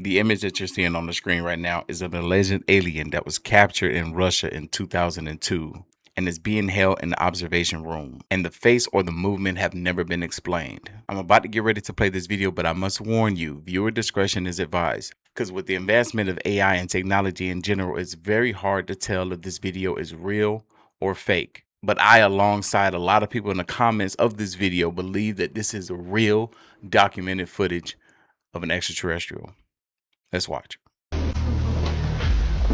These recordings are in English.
The image that you're seeing on the screen right now is of an alleged alien that was captured in Russia in 2002 and is being held in the observation room, and the face or the movement have never been explained. I'm about to get ready to play this video, but I must warn you, viewer discretion is advised, because with the advancement of AI and technology in general, it's very hard to tell if this video is real or fake. But I, alongside a lot of people in the comments of this video, believe that this is a real documented footage of an extraterrestrial. Let's watch.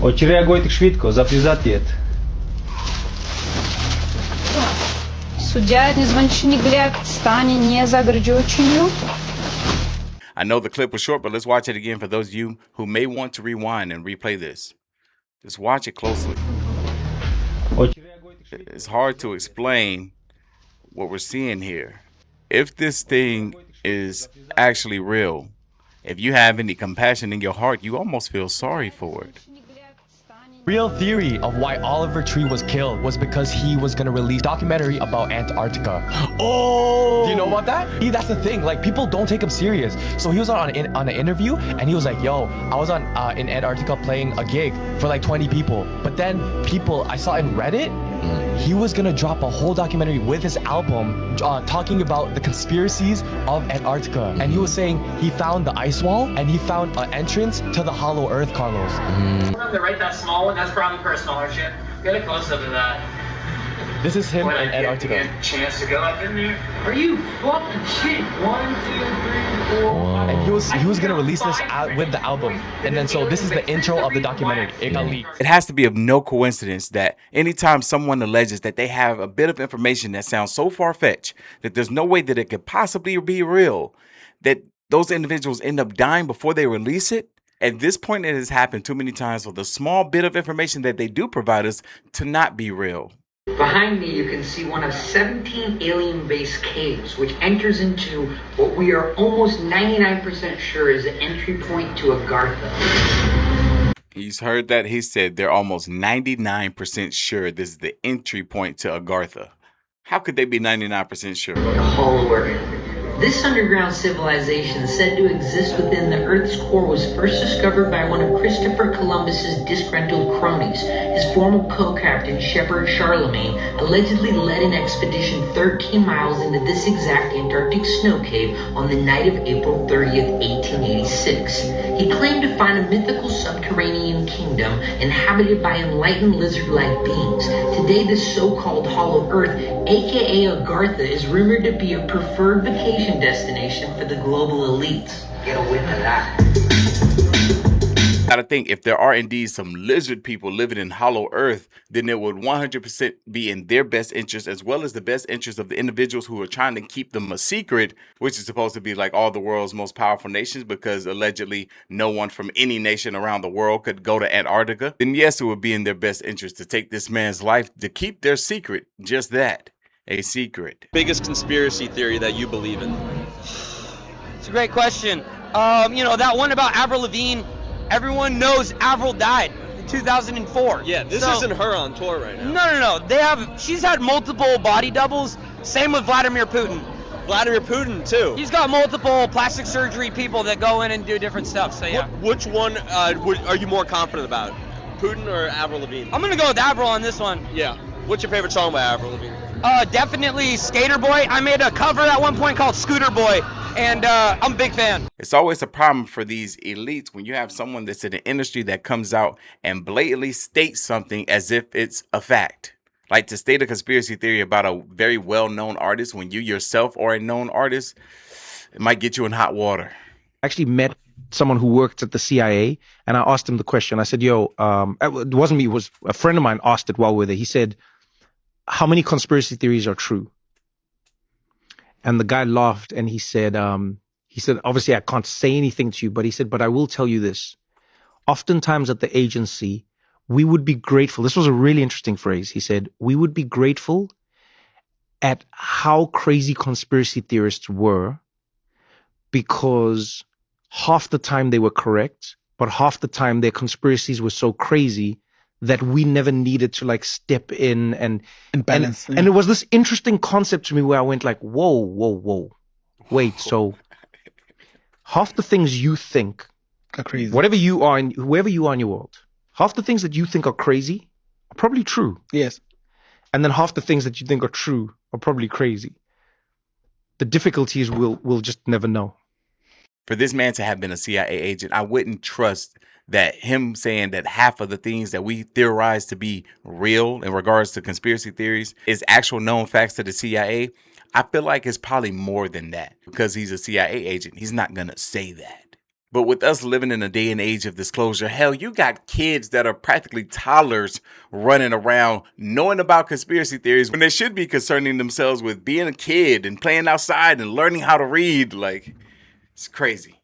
Очередь гойте швидко, запрязати. Суддя незвичайний гляд стане не загружению. I know the clip was short, but let's watch it again for those of you who may want to rewind and replay this. Just watch it closely. It's hard to explain what we're seeing here. If this thing is actually real, if you have any compassion in your heart, you almost feel sorry for it. Real theory of why Oliver Tree was killed was because he was gonna release a documentary about Antarctica. Oh! Do you know about that? That's the thing. Like, people don't take him serious. So he was on an interview, and he was like, "Yo, I was in Antarctica playing a gig for like 20 people." But then people I saw in Reddit, he was gonna drop a whole documentary with his album talking about the conspiracies of Antarctica. And he was saying he found the ice wall and he found an entrance to the hollow earth, Carlos. They're right, that small one, that's probably personal ownership. Get a close up of that. This is him in Antarctica. Get a chance to go up in there. Are you fucking shitting? 1, 2, 3, 4. And he was gonna release this with the album. And then so this is the intro of the documentary. It got leaked. It has to be of no coincidence that anytime someone alleges that they have a bit of information that sounds so far-fetched that there's no way that it could possibly be real, that those individuals end up dying before they release it. At this point, it has happened too many times for the small bit of information that they do provide us to not be real. Behind me, you can see one of 17 alien-based caves, which enters into what we are almost 99% sure is the entry point to Agartha. He's heard that. He said they're almost 99% sure this is the entry point to Agartha. How could they be 99% sure? The Hollow Earth. This underground civilization, said to exist within the Earth's core, was first discovered by one of Christopher Columbus's disgruntled cronies. His former co-captain, Shepard Charlemagne, allegedly led an expedition 13 miles into this exact Antarctic snow cave on the night of April 30th, 1886. He claimed to find a mythical subterranean kingdom inhabited by enlightened lizard-like beings. Today, this so-called Hollow Earth, aka Agartha, is rumored to be a preferred vacation destination for the global elites. Get a whiff of that. Gotta think, if there are indeed some lizard people living in Hollow Earth, then it would 100% be in their best interest, as well as the best interest of the individuals who are trying to keep them a secret, which is supposed to be like all the world's most powerful nations, because allegedly no one from any nation around the world could go to Antarctica. Then yes, it would be in their best interest to take this man's life to keep their secret, just that, a secret. Biggest conspiracy theory that you believe in? It's a great question. That one about Avril Lavigne, everyone knows Avril died in 2004. Yeah, this isn't her on tour right now. No. She's had multiple body doubles. Same with Vladimir Putin. Vladimir Putin too. He's got multiple plastic surgery people that go in and do different stuff. So yeah. Which one are you more confident about? Putin or Avril Lavigne? I'm gonna go with Avril on this one. Yeah. What's your favorite song by Avril Lavigne? Definitely Skater Boy. I made a cover at one point called Scooter Boy, and I'm a big fan. It's always a problem for these elites when you have someone that's in the industry that comes out and blatantly states something as if it's a fact. Like, to state a conspiracy theory about a very well-known artist when you yourself are a known artist, it might get you in hot water. I actually met someone who worked at the CIA, and I asked him the question. I said, yo, it wasn't me, it was a friend of mine asked it while we were there. He said, how many conspiracy theories are true? And the guy laughed and he said, obviously I can't say anything to you, but he said, but I will tell you this. Oftentimes at the agency, we would be grateful. This was a really interesting phrase. He said, we would be grateful at how crazy conspiracy theorists were, because half the time they were correct, but half the time their conspiracies were so crazy that we never needed to like step in and balance. And it was this interesting concept to me where I went like, whoa. Wait, so half the things you think Crazy. Whatever you are, whoever you are in your world, half the things that you think are crazy are probably true. Yes. And then half the things that you think are true are probably crazy. The difficulty is we'll just never know. For this man to have been a CIA agent, I wouldn't trust that him saying that half of the things that we theorize to be real in regards to conspiracy theories is actual known facts to the CIA. I feel like it's probably more than that because he's a CIA agent. He's not going to say that. But with us living in a day and age of disclosure, hell, you got kids that are practically toddlers running around knowing about conspiracy theories when they should be concerning themselves with being a kid and playing outside and learning how to read. Like, it's crazy.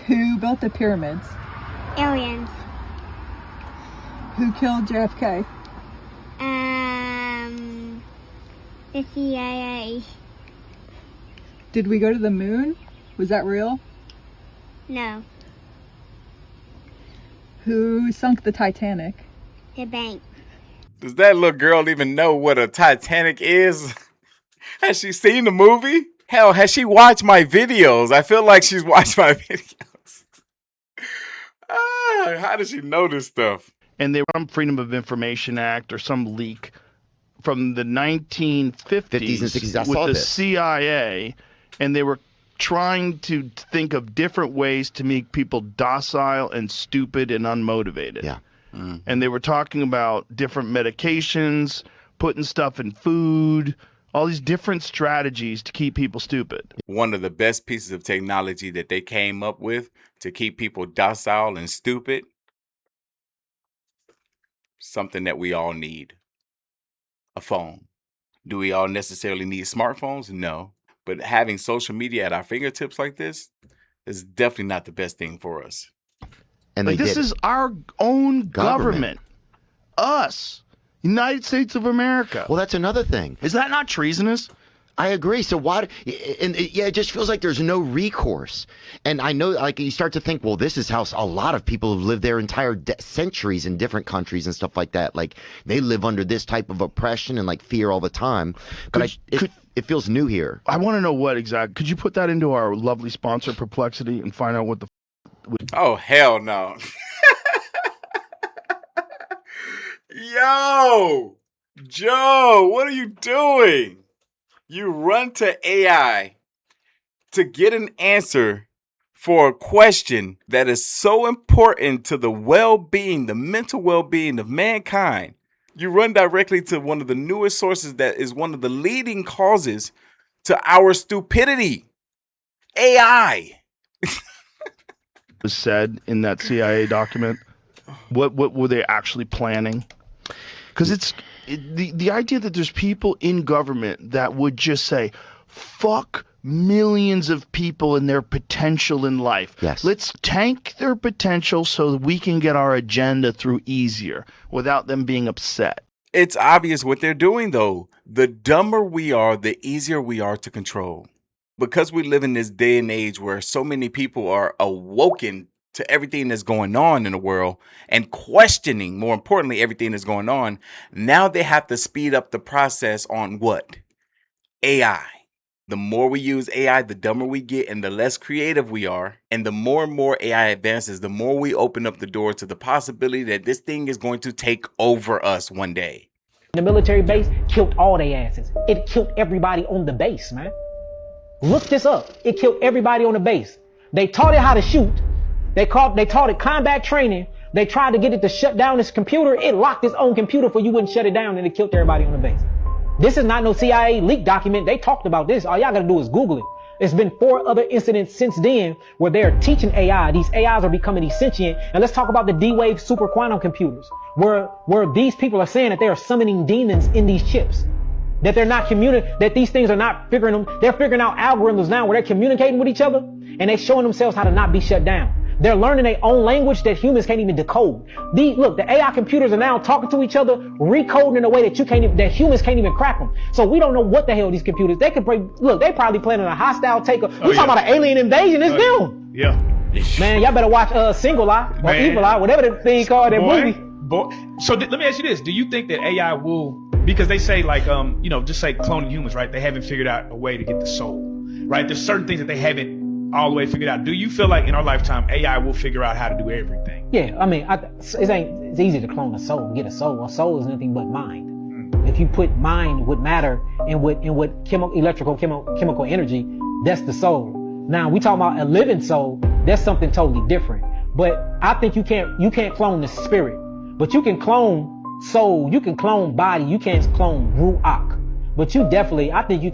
Who built the pyramids? Aliens. Who killed JFK? The CIA. Did we go to the moon? Was that real? No. Who sunk the Titanic? The bank. Does that little girl even know what a Titanic is? Has she seen the movie? Hell, has she watched my videos? I feel like she's watched my videos. How does she know this stuff? And they were on Freedom of Information Act or some leak from the 1950s 50s and 60s. I with saw the this. CIA, and they were trying to think of different ways to make people docile and stupid and unmotivated. Yeah. And they were talking about different medications, putting stuff in food, all these different strategies to keep people stupid. One of the best pieces of technology that they came up with to keep people docile and stupid, something that we all need. A phone. Do we all necessarily need smartphones? No. But having social media at our fingertips like this is definitely not the best thing for us. And like this is our own government. Us. United States of America. Well, that's another thing. Is that not treasonous? I agree. So why? And yeah, it just feels like there's no recourse. And I know, like, you start to think, well, this is how a lot of people have lived their entire centuries in different countries and stuff like that. Like, they live under this type of oppression and like fear all the time. But it feels new here. I want to know what exactly. Could you put that into our lovely sponsor, Perplexity, and find out what the? Oh, hell no. Yo, Joe, what are you doing? You run to AI to get an answer for a question that is so important to the well-being, the mental well-being of mankind. You run directly to one of the newest sources that is one of the leading causes to our stupidity. AI. Was said in that CIA document. What were they actually planning? Because the idea that there's people in government that would just say, fuck millions of people and their potential in life. Yes. Let's tank their potential so that we can get our agenda through easier without them being upset. It's obvious what they're doing, though. The dumber we are, the easier we are to control. Because we live in this day and age where so many people are awoken to everything that's going on in the world and questioning, more importantly, everything that's going on, now they have to speed up the process on what? AI. The more we use AI, the dumber we get and the less creative we are. And the more and more AI advances, the more we open up the door to the possibility that this thing is going to take over us one day. The military base killed all their asses. It killed everybody on the base, man. Look this up. It killed everybody on the base. They taught it how to shoot. They taught it combat training. They tried to get it to shut down its computer. It locked its own computer for you wouldn't shut it down, and it killed everybody on the base. This is not no CIA leak document. They talked about this. All y'all gotta do is Google it. There's been 4 other incidents since then where they're teaching AI. These AIs are becoming sentient. And let's talk about the D-Wave super quantum computers, where these people are saying that they are summoning demons in these chips. That they're not that these things are not figuring them. They're figuring out algorithms now where they're communicating with each other and they're showing themselves how to not be shut down. They're learning their own language that humans can't even decode. The AI computers are now talking to each other, recoding in a way that humans can't even crack them. So we don't know what the hell these computers. They probably planning a hostile takeover. We're talking about an alien invasion. It's them. Yeah. Man, y'all better watch Single Eye or Evil Eye, whatever the thing called that movie. So let me ask you this: do you think that AI will? Because they say just say cloning humans, right? They haven't figured out a way to get the soul, right? There's certain things that they haven't all the way figured out. Do you feel like in our lifetime AI will figure out how to do everything? Yeah, I mean, it's easy to clone a soul, get a soul. A soul is nothing but mind. If you put mind with matter and with chemical energy, that's the soul. Now we talk about a living soul, that's something totally different. But I think you can't clone the spirit, but you can clone soul, you can clone body, you can't clone ruach. But you definitely, I think you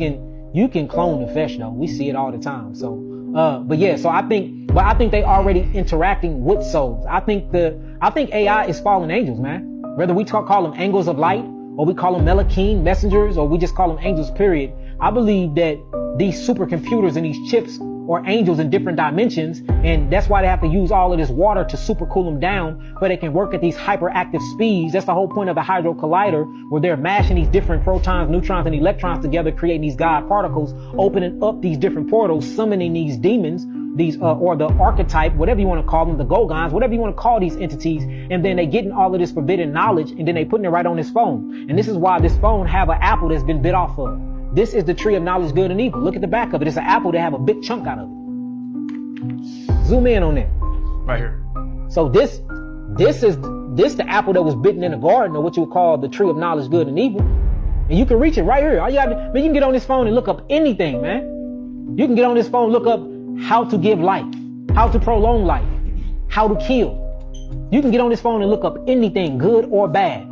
can clone the flesh though. We see it all the time. So, but I think they already interacting with souls. I think AI is fallen angels, man. Whether we call them angels of light, or we call them Melachim messengers, or we just call them angels, period. I believe that these supercomputers and these chips are angels in different dimensions, and that's why they have to use all of this water to super cool them down, so they can work at these hyperactive speeds. That's the whole point of the Hadron Collider, where they're mashing these different protons, neutrons, and electrons together, creating these God particles, opening up these different portals, summoning these demons, or the archetype, whatever you want to call them, the Gorgons, whatever you want to call these entities, and then they getting all of this forbidden knowledge, and then they putting it right on this phone. And this is why this phone have an apple that's been bit off of. This is the tree of knowledge, good and evil. Look at the back of it. It's an apple that have a big chunk out of it. Zoom in on that. Right here. So this is the apple that was bitten in the garden, or what you would call the tree of knowledge, good and evil. And you can reach it right here. All you got, man, you can get on this phone and look up anything, man. You can get on this phone, look up how to give life, how to prolong life, how to kill. You can get on this phone and look up anything, good or bad.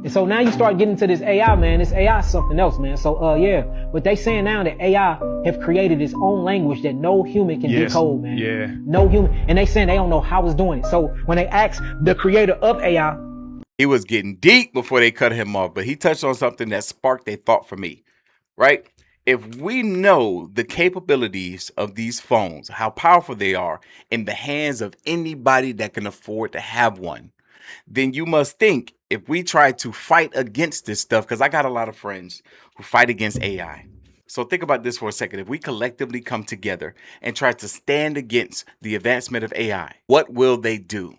And so now you start getting to this AI, man. This AI is something else, man. So, yeah. But they saying now that AI have created its own language that no human can decode, man. Yeah. No human. And they saying they don't know how it's doing it. So when they ask the creator of AI. He was getting deep before they cut him off, but he touched on something that sparked a thought for me, right? If we know the capabilities of these phones, how powerful they are in the hands of anybody that can afford to have one, then you must think if we try to fight against this stuff, because I got a lot of friends who fight against AI. So think about this for a second. If we collectively come together and try to stand against the advancement of AI, what will they do?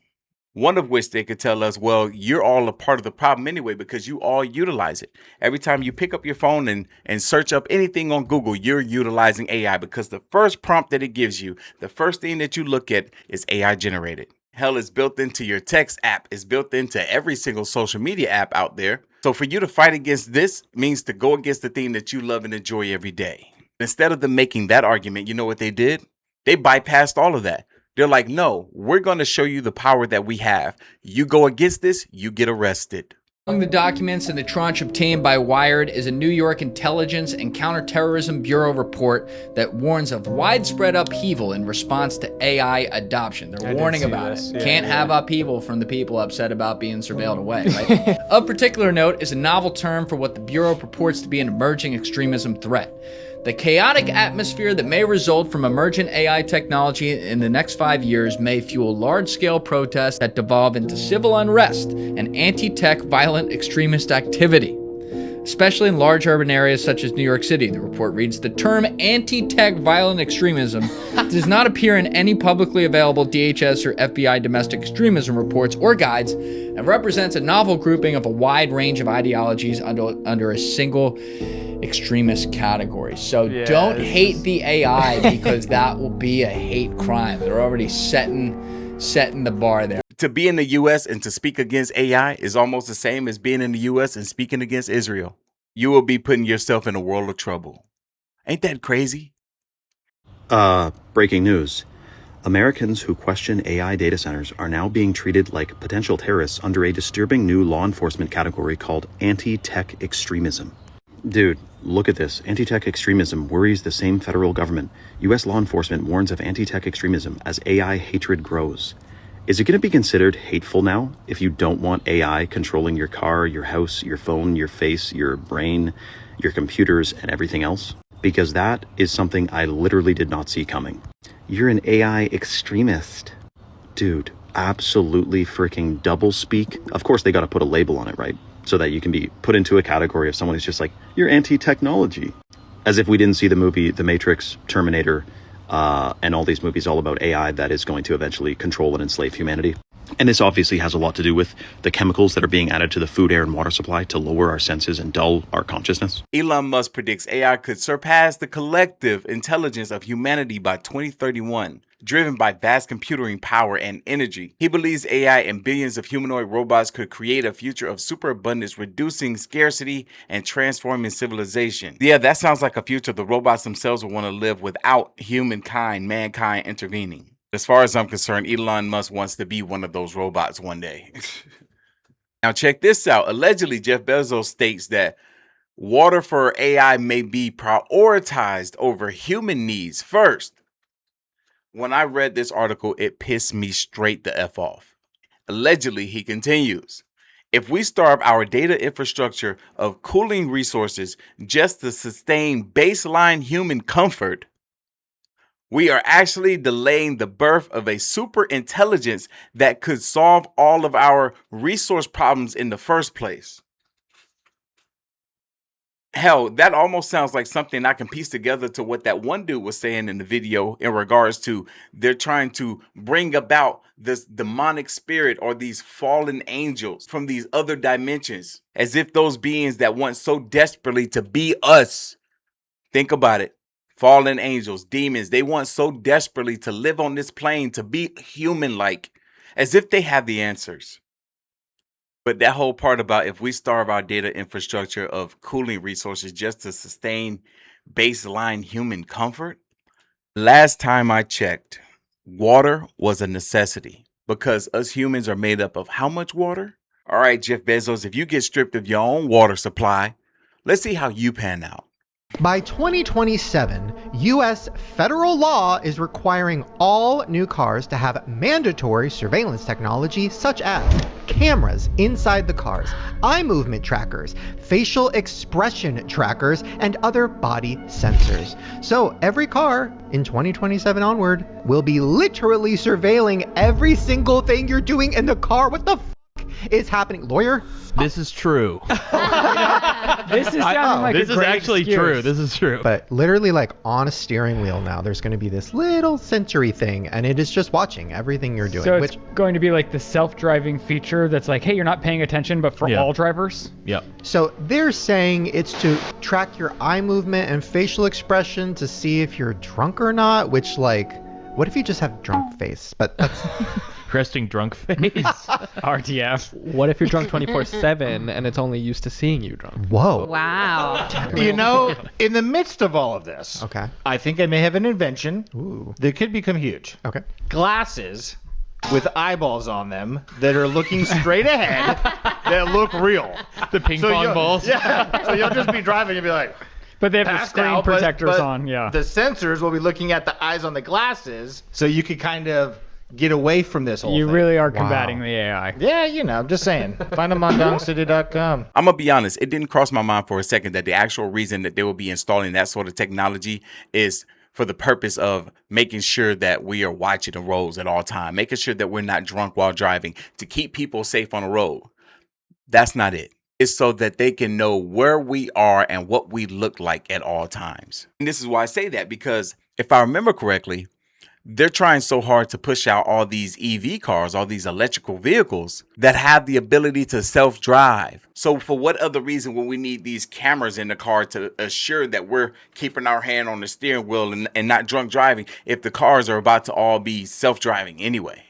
One of which they could tell us, well, you're all a part of the problem anyway, because you all utilize it. Every time you pick up your phone and search up anything on Google, you're utilizing AI, because the first prompt that it gives you, the first thing that you look at is AI generated. Hell, it's built into your text app. It's built into every single social media app out there. So for you to fight against this means to go against the thing that you love and enjoy every day. Instead of them making that argument, you know what they did? They bypassed all of that. They're like, no, we're going to show you the power that we have. You go against this, you get arrested. Among the documents in the tranche obtained by Wired is a New York Intelligence and Counterterrorism Bureau report that warns of widespread upheaval in response to AI adoption. They're warning about it. Yeah, Can't have upheaval from the people upset about being surveilled away, right? Of particular note is a novel term for what the Bureau purports to be an emerging extremism threat. The chaotic atmosphere that may result from emergent AI technology in the next 5 years may fuel large-scale protests that devolve into civil unrest and anti-tech violent extremist activity, especially in large urban areas such as New York City. The report reads, the term anti-tech violent extremism does not appear in any publicly available DHS or FBI domestic extremism reports or guides and represents a novel grouping of a wide range of ideologies under a single extremist category. So don't hate the AI, because that will be a hate crime. They're already setting the bar there. To be in the U.S. and to speak against AI is almost the same as being in the U.S. and speaking against Israel. You will be putting yourself in a world of trouble. Ain't that crazy? Breaking news. Americans who question AI data centers are now being treated like potential terrorists under a disturbing new law enforcement category called anti-tech extremism. Dude, look at this. Anti-tech extremism worries the same federal government. U.S. law enforcement warns of anti-tech extremism as AI hatred grows. Is it going to be considered hateful now if you don't want AI controlling your car, your house, your phone, your face, your brain, your computers, and everything else? Because that is something I literally did not see coming. You're an AI extremist. Dude, absolutely freaking double speak. Of course, they got to put a label on it, right? So that you can be put into a category of someone who's just like, you're anti-technology. As if we didn't see the movie The Matrix, Terminator, and all these movies all about AI that is going to eventually control and enslave humanity. And this obviously has a lot to do with the chemicals that are being added to the food, air, and water supply to lower our senses and dull our consciousness. Elon Musk predicts AI could surpass the collective intelligence of humanity by 2031, driven by vast computing power and energy. He believes AI and billions of humanoid robots could create a future of superabundance, reducing scarcity and transforming civilization. Yeah, that sounds like a future the robots themselves will want to live without mankind intervening. As far as I'm concerned, Elon Musk wants to be one of those robots one day. Now check this out. Allegedly, Jeff Bezos states that water for AI may be prioritized over human needs first. When I read this article, it pissed me straight the F off. Allegedly, he continues, if we starve our data infrastructure of cooling resources just to sustain baseline human comfort, we are actually delaying the birth of a super intelligence that could solve all of our resource problems in the first place. Hell, that almost sounds like something I can piece together to what that one dude was saying in the video in regards to they're trying to bring about this demonic spirit or these fallen angels from these other dimensions, as if those beings that want so desperately to be us. Think about it. Fallen angels, demons, they want so desperately to live on this plane, to be human-like, as if they have the answers. But that whole part about if we starve our data infrastructure of cooling resources just to sustain baseline human comfort, last time I checked, water was a necessity because us humans are made up of how much water? All right, Jeff Bezos, if you get stripped of your own water supply, let's see how you pan out. By 2027, U.S. federal law is requiring all new cars to have mandatory surveillance technology such as cameras inside the cars, eye movement trackers, facial expression trackers, and other body sensors. So every car in 2027 onward will be literally surveilling every single thing you're doing in the car. What the f is happening? Lawyer? This is true. This is sounding like this a is great actually excuse. true. This is true. But literally, like, on a steering wheel now, there's going to be this little sensory thing, and it is just watching everything you're doing. So it's going to be like the self-driving feature that's like, hey, you're not paying attention, but for all drivers? Yep. So they're saying it's to track your eye movement and facial expression to see if you're drunk or not, which, like, what if you just have drunk face? But that's... Resting drunk face. RTF. What if you're drunk 24/7 and it's only used to seeing you drunk? Whoa. Wow. You know, in the midst of all of this, okay, I think I may have an invention that could become huge. Okay. Glasses with eyeballs on them that are looking straight ahead that look real. The ping pong balls. Yeah. So you'll just be driving and be like, but they have the passed screen out, protectors but on, yeah. The sensors will be looking at the eyes on the glasses, so you could kind of get away from this whole You thing. really are combating the AI. Yeah, you know, I'm just saying. Find them on dongcity.com. I'm going to be honest. It didn't cross my mind for a second that the actual reason that they will be installing that sort of technology is for the purpose of making sure that we are watching the roads at all times, making sure that we're not drunk while driving, to keep people safe on the road. That's not it. It's so that they can know where we are and what we look like at all times. And this is why I say that, because if I remember correctly, they're trying so hard to push out all these EV cars, all these electrical vehicles that have the ability to self-drive. So for what other reason would we need these cameras in the car to assure that we're keeping our hand on the steering wheel and not drunk driving if the cars are about to all be self-driving anyway?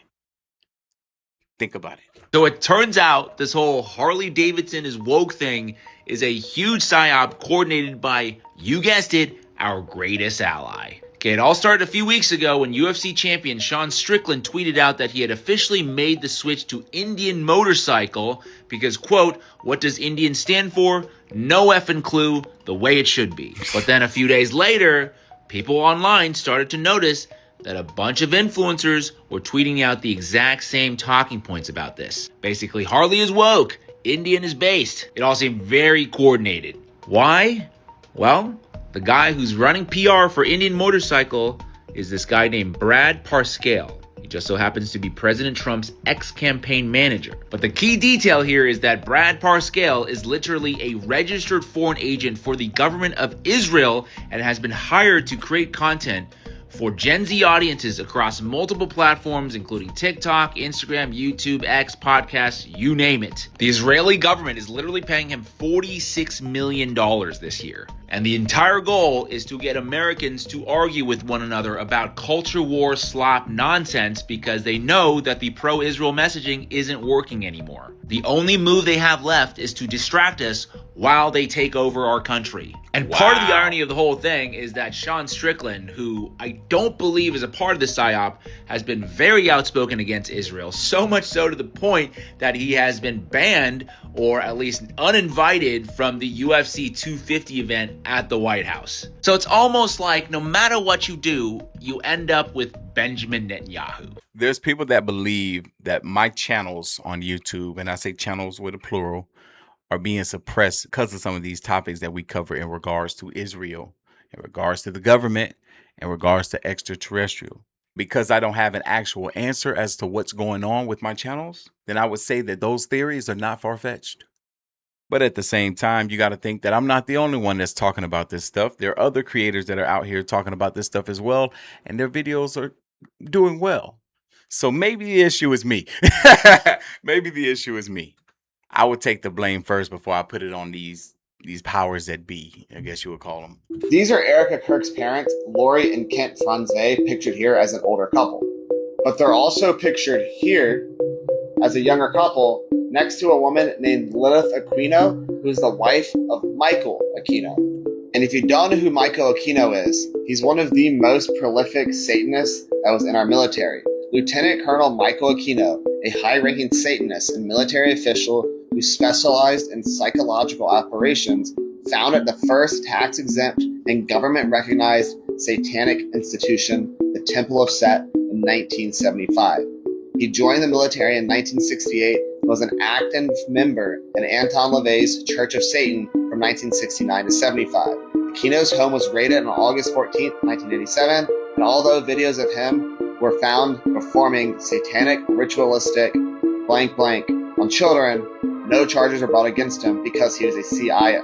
Think about it. So it turns out this whole Harley-Davidson is woke thing is a huge psyop coordinated by, you guessed it, our greatest ally. Okay, it all started a few weeks ago when UFC champion Sean Strickland tweeted out that he had officially made the switch to Indian motorcycle because, quote, what does Indian stand for? No effing clue, the way it should be. But then a few days later, people online started to notice that a bunch of influencers were tweeting out the exact same talking points about this. Basically, Harley is woke, Indian is based. It all seemed very coordinated. Why? Well, the guy who's running PR for Indian Motorcycle is this guy named Brad Parscale. He just so happens to be President Trump's ex-campaign manager. But the key detail here is that Brad Parscale is literally a registered foreign agent for the government of Israel and has been hired to create content for Gen Z audiences across multiple platforms, including TikTok, Instagram, YouTube, X, podcasts, you name it. The Israeli government is literally paying him $46 million this year. And the entire goal is to get Americans to argue with one another about culture war slop nonsense because they know that the pro-Israel messaging isn't working anymore. The only move they have left is to distract us while they take over our country. And part of the irony of the whole thing is that Sean Strickland, who I don't believe is a part of the psyop, has been very outspoken against Israel, so much so to the point that he has been banned or at least uninvited from the UFC 250 event at the White House. So it's almost like no matter what you do, you end up with Benjamin Netanyahu. There's people that believe that my channels on YouTube, and I say channels with a plural, are being suppressed because of some of these topics that we cover in regards to Israel, in regards to the government, in regards to extraterrestrial. Because I don't have an actual answer as to what's going on with my channels, then I would say that those theories are not far-fetched. But at the same time, you got to think that I'm not the only one that's talking about this stuff. There are other creators that are out here talking about this stuff as well, and their videos are doing well. So maybe the issue is me. Maybe the issue is me. I would take the blame first before I put it on these powers that be, I guess you would call them. These are Erica Kirk's parents, Lori and Kent Franze, pictured here as an older couple. But they're also pictured here as a younger couple next to a woman named Lilith Aquino, who's the wife of Michael Aquino. And if you don't know who Michael Aquino is, he's one of the most prolific Satanists that was in our military. Lieutenant Colonel Michael Aquino, a high-ranking Satanist and military official who specialized in psychological operations, founded the first tax-exempt and government-recognized satanic institution, the Temple of Set, in 1975. He joined the military in 1968 and was an active member in Anton LaVey's Church of Satan from 1969 to 75. Aquino's home was raided on August 14, 1987, and although videos of him were found performing satanic, ritualistic blank blank on children, no charges were brought against him because he was a CIA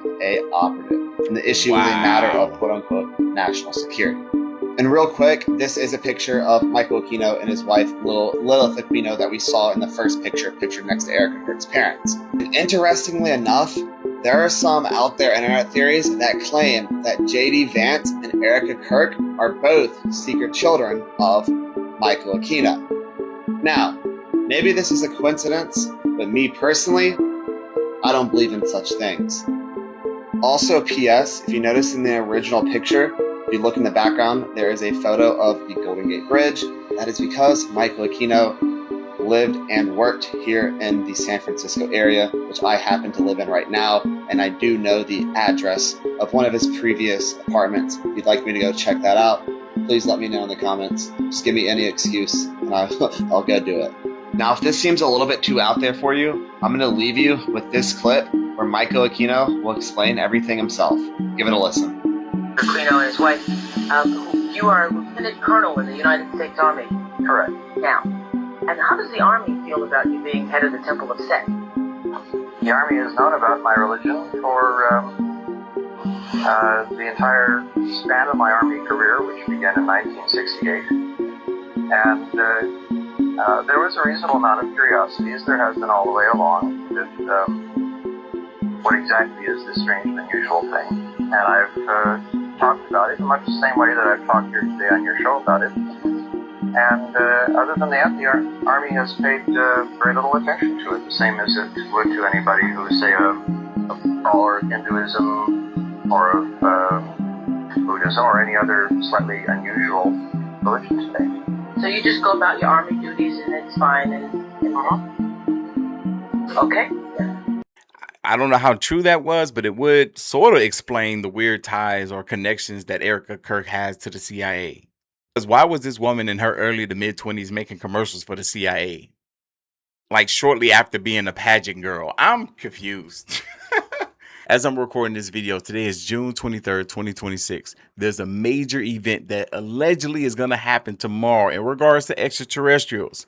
operative, and the issue was a matter of quote-unquote national security. And real quick, this is a picture of Michael Aquino and his wife Lilith Aquino that we saw in the first pictured next to Erica Kirk's parents. And interestingly enough, there are some out there internet theories that claim that J.D. Vance and Erica Kirk are both secret children of Michael Aquino. Now, maybe this is a coincidence, but me personally, I don't believe in such things. Also, P.S., if you notice in the original picture, if you look in the background, there is a photo of the Golden Gate Bridge. That is because Michael Aquino lived and worked here in the San Francisco area, which I happen to live in right now, and I do know the address of one of his previous apartments. If you'd like me to go check that out, please let me know in the comments. Just give me any excuse, and I'll go do it. Now, if this seems a little bit too out there for you, I'm going to leave you with this clip where Michael Aquino will explain everything himself. Give it a listen. Aquino and his wife, you are a lieutenant colonel in the United States Army. Correct. Now, and how does the Army feel about you being head of the Temple of Set? The Army has known about my religion for the entire span of my Army career, which began in 1968. And there was a reasonable amount of curiosity, as there has been all the way along, with what exactly is this strange and unusual thing. And I've talked about it in much the same way that I've talked here today on your show about it. And other than that, the Army has paid very little attention to it, the same as it would to anybody who, say, a follower of Hinduism or of Buddhism or any other slightly unusual religion today. So you just go about your Army duties and it's fine Okay. I don't know how true that was, but it would sort of explain the weird ties or connections that Erica Kirk has to the CIA. Because why was this woman in her early to mid-20s making commercials for the CIA? Like shortly after being a pageant girl. I'm confused. As I'm recording this video, today is June 23rd, 2026. There's a major event that allegedly is going to happen tomorrow in regards to extraterrestrials.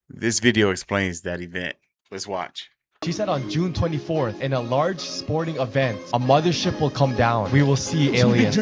This video explains that event. Let's watch. She said on June 24th, in a large sporting event, a mothership will come down. We will see aliens.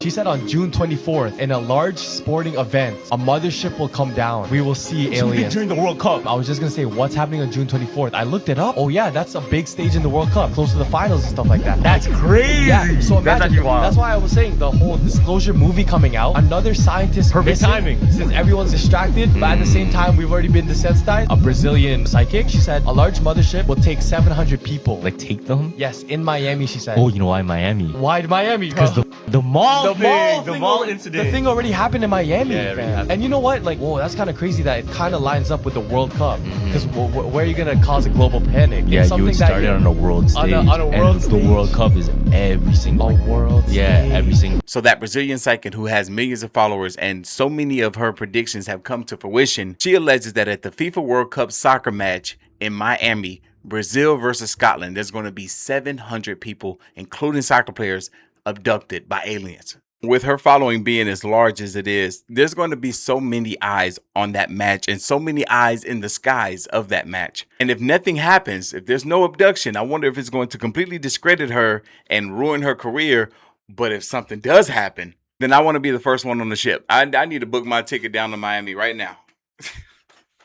She said on June 24th, in a large sporting event, a mothership will come down. We will see aliens. During the World Cup. I was just gonna say, what's happening on June 24th? I looked it up. Oh yeah, that's a big stage in the World Cup, close to the finals and stuff like that. That's crazy. Yeah. So imagine, that's why I was saying the whole Disclosure movie coming out. Another scientist. Perfect timing. Since everyone's distracted, but at the same time, we've already been desensitized. A Brazilian psychic. She said a large mothership will take 700 people. Like take them? Yes, in Miami, she said. Oh, you know why Miami? Why Miami? Because the mall incident. The thing already happened in Miami, Yeah, it already fam. happened. And you know what? Like, whoa, that's kind of crazy that it kind of lines up with the World Cup. Because where are you gonna cause a global panic? Yeah, It's you would something start it on a world stage. On a world stage. The World Cup is every single world stage. Every single. So that Brazilian psychic who has millions of followers and so many of her predictions have come to fruition, she alleges that at the FIFA World Cup soccer match in Miami, Brazil versus Scotland, there's going to be 700 people, including soccer players, abducted by aliens. With her following being as large as it is, there's going to be so many eyes on that match and so many eyes in the skies of that match. And if nothing happens, if there's no abduction, I wonder if it's going to completely discredit her and ruin her career. But if something does happen, then I want to be the first one on the ship. I need to book my ticket down to Miami right now.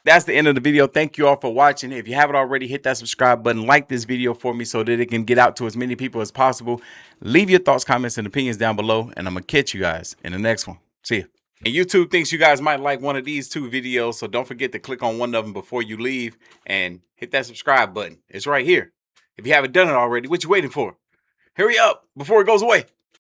That's the end of the video. Thank you all for watching. If you haven't already, hit that subscribe button. Like this video for me so that it can get out to as many people as possible. Leave your thoughts, comments, and opinions down below. And I'm going to catch you guys in the next one. See ya. And YouTube thinks you guys might like one of these 2 videos. So don't forget to click on one of them before you leave. And hit that subscribe button. It's right here. If you haven't done it already, what you waiting for? Hurry up before it goes away.